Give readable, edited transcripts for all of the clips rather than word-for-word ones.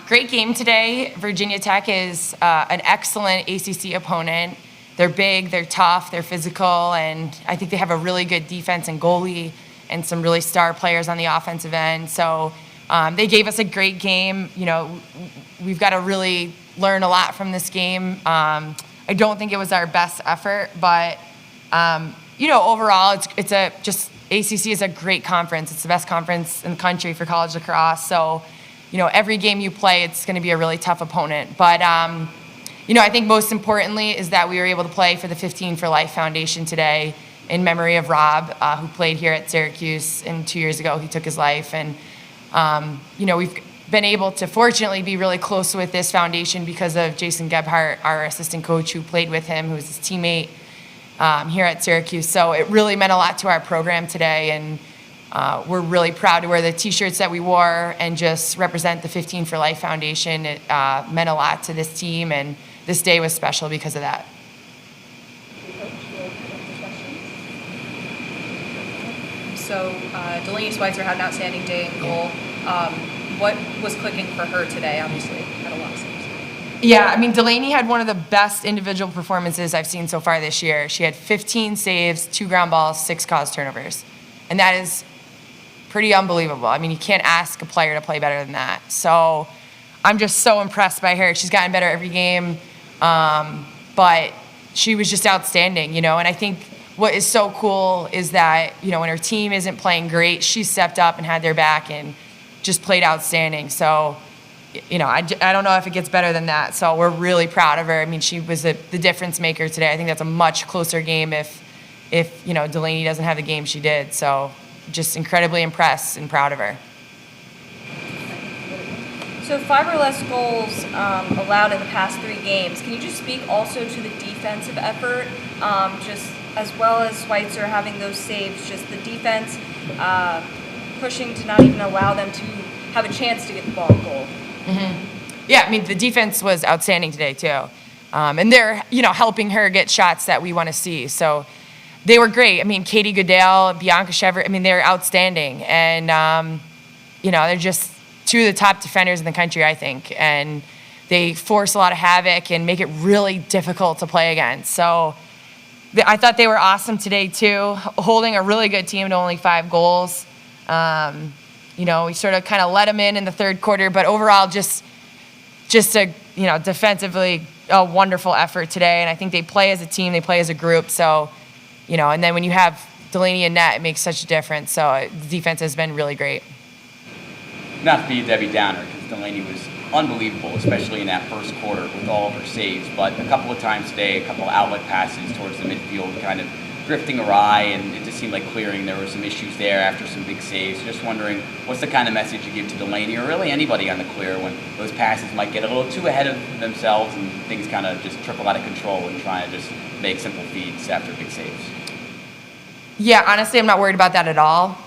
Great game today. Virginia Tech is an excellent ACC opponent. They're big, they're tough, they're physical, and I think they have a really good defense and goalie and some really star players on the offensive end. So they gave us a great game. You know, we've got to really learn a lot from this game. I don't think it was our best effort, but you know, overall, it's ACC is a great conference. It's the best conference in the country for college lacrosse. So, you know, every game you play, it's going to be a really tough opponent. But, you know, I think most importantly is that we were able to play for the 15 for Life Foundation today in memory of Rob, who played here at Syracuse, and 2 years ago he took his life. And, you know, we've been able to fortunately be really close with this foundation because of Jason Gebhardt, our assistant coach who played with him, who was his teammate here at Syracuse. So it really meant a lot to our program today, and we're really proud to wear the T-shirts that we wore and just represent the 15 for Life Foundation. It meant a lot to this team, and this day was special because of that. So Delaney Sweitzer had an outstanding day in goal. What was clicking for her today? Obviously, had a lot of saves. Yeah, I mean, Delaney had one of the best individual performances I've seen so far this year. She had 15 saves, 2 ground balls, 6 caused turnovers. And that is pretty unbelievable. I mean, you can't ask a player to play better than that. So I'm just so impressed by her. She's gotten better every game, but she was just outstanding, you know. And I think what is so cool is that, you know, when her team isn't playing great, she stepped up and had their back and just played outstanding. So, you know, I don't know if it gets better than that. So we're really proud of her. I mean, she was the difference maker today. I think that's a much closer game if you know, Delaney doesn't have the game she did. So just incredibly impressed and proud of her. So 5 or less goals allowed in the past 3 games. Can you just speak also to the defensive effort, just as well as Sweitzer having those saves, just the defense pushing to not even allow them to have a chance to get the ball in goal? Mm-hmm. Yeah, I mean, the defense was outstanding today too. And they're, you know, helping her get shots that we want to see. So they were great. I mean, Katie Goodale, Bianca Shever, I mean, they're outstanding. And, you know, they're just 2 of the top defenders in the country, I think. And they force a lot of havoc and make it really difficult to play against. So I thought they were awesome today too, holding a really good team to only 5 goals. You know, we sort of kind of let them in the third quarter, but overall just a, you know, defensively a wonderful effort today. And I think they play as a team, they play as a group. So, you know, and then when you have Delaney and net, it makes such a difference. So the defense has been really great. Not to be a Debbie Downer, because Delaney was unbelievable, especially in that first quarter with all of her saves. But a couple of times today, a couple of outlet passes towards the midfield, kind of drifting awry, and it just seemed like clearing. There were some issues there after some big saves. Just wondering, what's the kind of message you give to Delaney, or really anybody on the clear, when those passes might get a little too ahead of themselves and things kind of just trickle out of control and trying to just make simple feeds after big saves? Yeah, honestly, I'm not worried about that at all.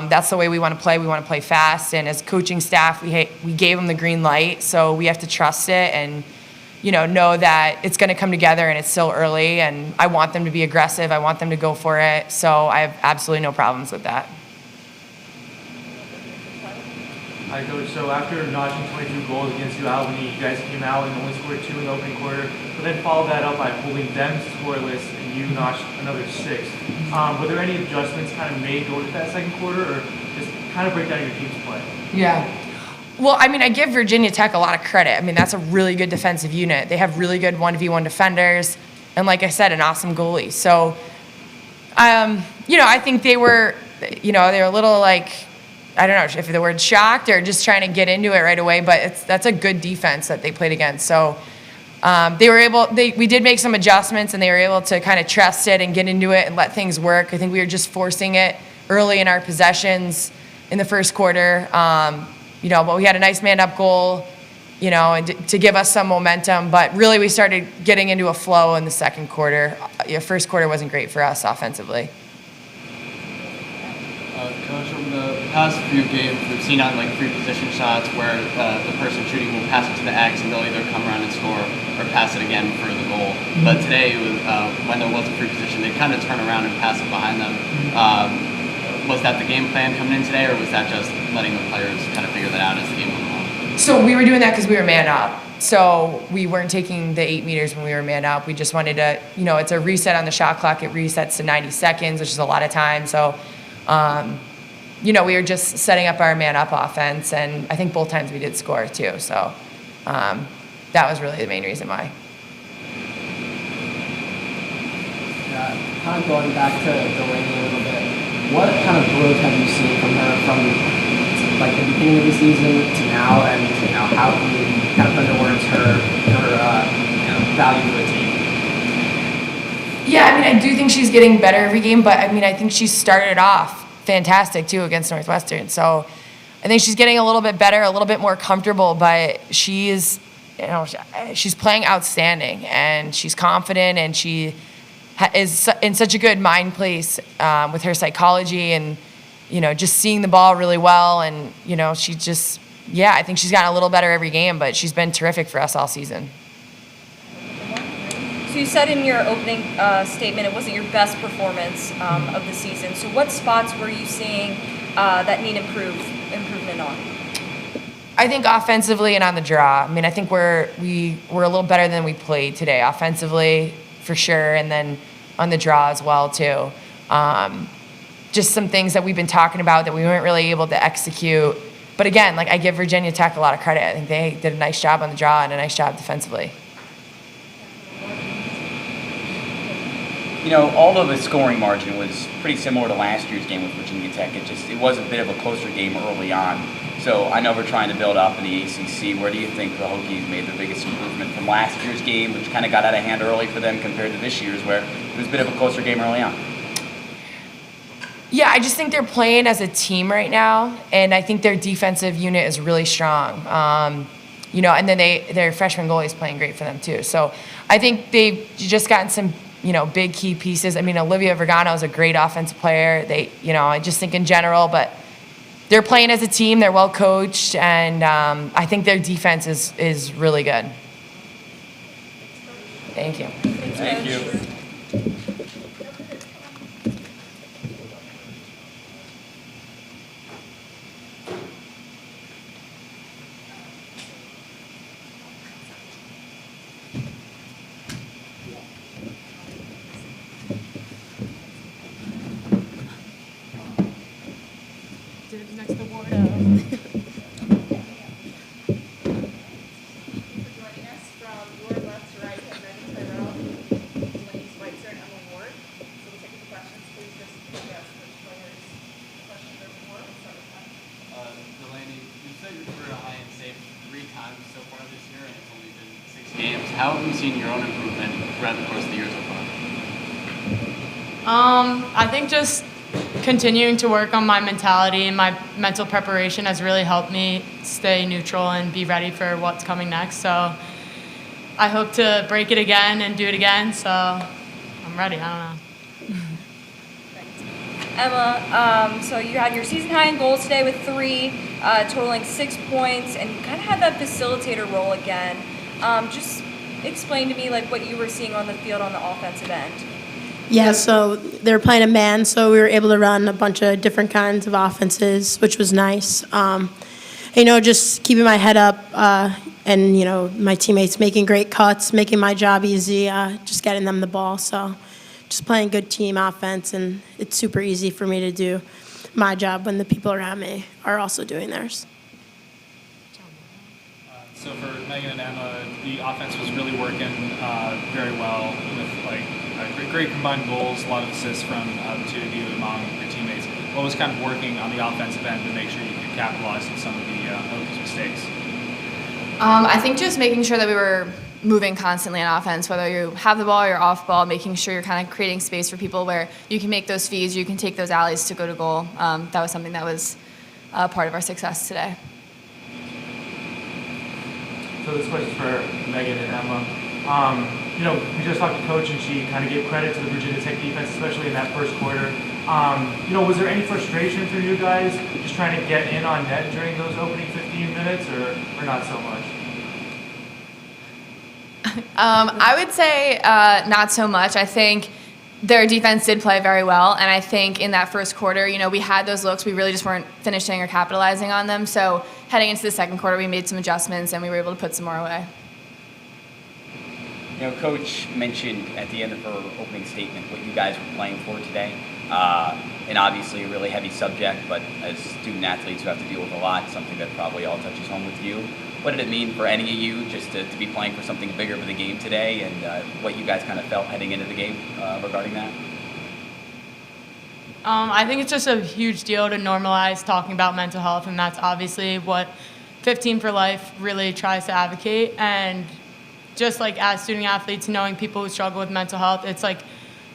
That's the way we want to play. We want to play fast, and as coaching staff, we gave them the green light, so we have to trust it and, you know that it's going to come together, and it's still early, and I want them to be aggressive. I want them to go for it, so I have absolutely no problems with that. Hi, Coach. So after notching 22 goals against Albany, you guys came out and only scored 2 in the opening quarter, but then followed that up by holding them scoreless, and you notched another 6. Were there any adjustments kind of made going into that second quarter, or just kind of break down your team's play? Yeah. Well, I mean, I give Virginia Tech a lot of credit. I mean, that's a really good defensive unit. They have really good 1v1 defenders, and like I said, an awesome goalie. So, you know, I think they were, you know, they were a little like, I don't know if the word shocked or just trying to get into it right away, but that's a good defense that they played against. So they were able, we did make some adjustments, and they were able to kind of trust it and get into it and let things work. I think we were just forcing it early in our possessions in the first quarter. You know, but we had a nice man-up goal, you know, and to give us some momentum. But really, we started getting into a flow in the second quarter. First quarter wasn't great for us offensively. Coach, from the past few games, we've seen on like free position shots where the person shooting will pass it to the X, and they'll either come around and score or pass it again for the goal. But today, it was, when there was a free position, they kind of turn around and pass it behind them. Was that the game plan coming in today, or was that just letting the players kind of figure that out as the game went along? So we were doing that because we were man up. So we weren't taking the 8 meters when we were man up. We just wanted to, it's a reset on the shot clock. It resets to 90 seconds, which is a lot of time. So, we were just setting up our man up offense. And I think both times we did score too. So that was really the main reason why. Kind of going back to Delaney a little bit, what kind of growth have you seen from her from like the beginning of the season to now, and how can you kind of put into words her value to the team? Yeah, I do think she's getting better every game, but I think she started off fantastic too against Northwestern. So I think she's getting a little bit better, a little bit more comfortable, but she's playing outstanding, and she's confident, and she is in such a good mind place with her psychology, and just seeing the ball really well, and she just, I think she's gotten a little better every game, but she's been terrific for us all season. So you said in your opening statement it wasn't your best performance of the season. So what spots were you seeing that need improvement on? I think offensively and on the draw. I think we're a little better than we played today offensively for sure, and then on the draw as well too. Just some things that we've been talking about that we weren't really able to execute. But again, I give Virginia Tech a lot of credit. I think they did a nice job on the draw and a nice job defensively. Although the scoring margin was pretty similar to last year's game with Virginia Tech, it was a bit of a closer game early on. So I know we're trying to build up in the ACC. Where do you think the Hokies made the biggest improvement from last year's game, which kind of got out of hand early for them compared to this year's, where it was a bit of a closer game early on? Yeah, I just think they're playing as a team right now, and I think their defensive unit is really strong. And then their freshman goalie is playing great for them too. So I think they've just gotten some, big key pieces. Olivia Vergano is a great offensive player. I just think in general, but they're playing as a team. They're well coached, and I think their defense is really good. Thank you. Thank you. Next to Ward. Joining us from your left to right have Meaghan Tyrrell, Delaney Sweitzer, and Ward. So we'll take the questions. Please just address which players' questions are before. We'll start with that. Delaney, you set your career high in saves 3 times so far this year, and it's only been 6 games. How have you seen your own improvement throughout the course of the year so far? I think just continuing to work on my mentality and my mental preparation has really helped me stay neutral and be ready for what's coming next. So I hope to break it again and do it again. So I'm ready. I don't know. Emma, so you had your season high in goals today with 3, totaling 6 points, and you kind of had that facilitator role again. Just explain to me what you were seeing on the field on the offensive end. Yeah, so they were playing a man, so we were able to run a bunch of different kinds of offenses, which was nice. Just keeping my head up and, my teammates making great cuts, making my job easy, just getting them the ball. So just playing good team offense, and it's super easy for me to do my job when the people around me are also doing theirs. So for Meaghan and Emma, the offense was really working very well with great combined goals, a lot of assists from the two of you among your teammates. What was kind of working on the offensive end to make sure you could capitalize on some of the Hokies' mistakes? I think just making sure that we were moving constantly on offense, whether you have the ball or you're off ball, making sure you're kind of creating space for people where you can make those feeds, you can take those alleys to go to goal. That was something that was part of our success today. So this question's for Meaghan and Emma. We just talked to Coach, and she kind of gave credit to the Virginia Tech defense, especially in that first quarter. Was there any frustration for you guys just trying to get in on net during those opening 15 minutes, or not so much? I would say not so much. I think their defense did play very well, and I think in that first quarter, we had those looks. We really just weren't finishing or capitalizing on them. So heading into the second quarter, we made some adjustments, and we were able to put some more away. Coach mentioned at the end of her opening statement what you guys were playing for today. And obviously a really heavy subject, but as student athletes who have to deal with a lot, something that probably all touches home with you. What did it mean for any of you just to be playing for something bigger for the game today, and what you guys kind of felt heading into the game regarding that? I think it's just a huge deal to normalize talking about mental health, and that's obviously what 15 for Life really tries to advocate. And just like as student athletes, knowing people who struggle with mental health, it's like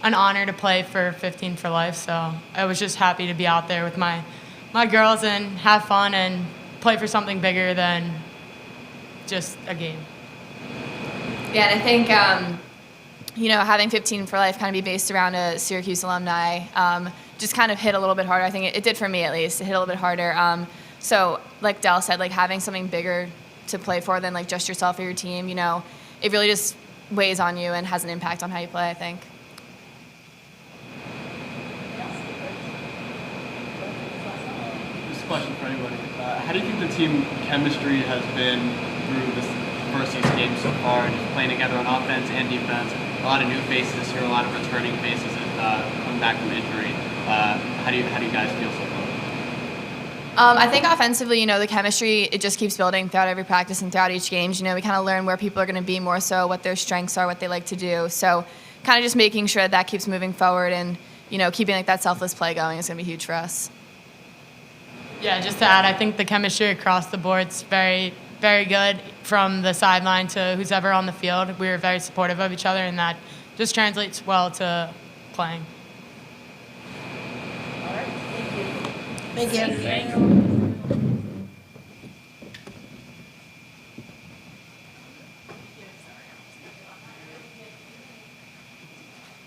an honor to play for 15 for Life. So I was just happy to be out there with my girls and have fun and play for something bigger than just a game. Yeah, and I think, having 15 for Life kind of be based around a Syracuse alumni just kind of hit a little bit harder. I think it did for me, at least. It hit a little bit harder. So like Del said, like having something bigger to play for than like just yourself or your team, it really just weighs on you and has an impact on how you play, I think. This question for anybody. How do you think the team chemistry has been through this first 6 games so far, just playing together on offense and defense? A lot of new faces here, a lot of returning faces coming back from injury. How do you guys feel so far? I think offensively, the chemistry, it just keeps building throughout every practice and throughout each game. We kind of learn where people are going to be more so, what their strengths are, what they like to do. So kind of just making sure that keeps moving forward and, keeping like that selfless play going is going to be huge for us. Yeah, just to add, I think the chemistry across the board is very, very good from the sideline to who's ever on the field. We were very supportive of each other, and that just translates well to playing. Thank you. Thank you.